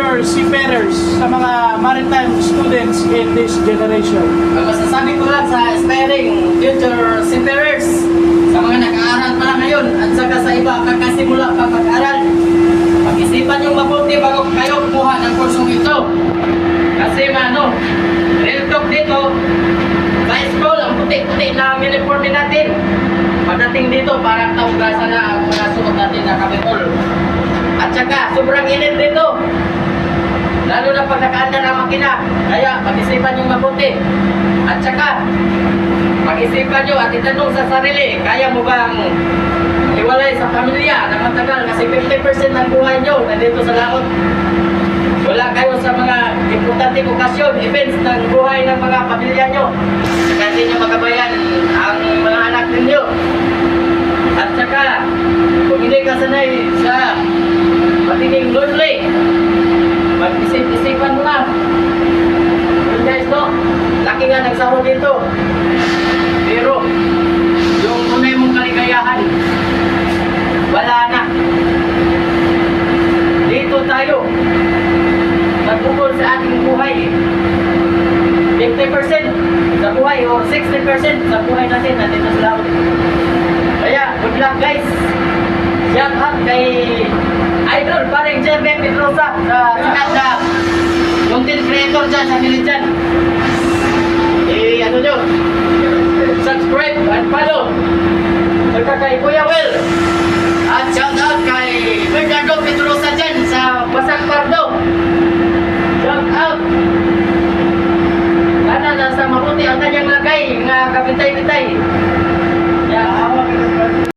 future seafarers, sa mga maritime students in this generation? Ang masasabi ko lang sa aspiring future seafarers, sa mga nag-aaral pa lang ngayon, at saka sa iba kakasimula pa pag-aaral, pag-isipan yung mabuti bago kayo kumuha ng kursong ito. Kasi real talk dito, sa school, ang puti-puti na uniform natin. Pagdating dito, parang taugasan na ang mga suot natin na kamipol. At saka, sobrang init dito. Lalo na pag nakaandar ang makina. Kaya, pag-isipan yung mabuti. At saka, pag-isipan nyo at itanong sa sarili, kaya mo bang iwalay sa pamilya na matagal? Kasi 50% ng buhay nyo nandito sa laot. Wala kayo sa mga importanteng okasyon, events ng buhay ng mga pamilya nyo. Kaya hindi nyo magabayan ang mga anak ninyo. At saka, kung hindi ka sanay sa patiging lonely, mag-isip-isipan mo na. Yun guys, laki nga nagsahod dito. Pero, yung tunay mong kaligayahan, wala na. Dito tayo, nagbukol sa ating buhay. 50% sa buhay o 60% sa buhay natin nandito sa laot. Kaya, good luck guys. Shout out kay Idol paring Jeremy Pedrosa sa sikat na content creator dyan sa Milijan. Ano nyo? Subscribe and follow. Saka kay Kuya Will. At shout out kay Bernardo Pedrosa dyan sa Basang Pardo. Shout out. Sana nasa mabuti ang kanyang lagay nga kapitay-pitay.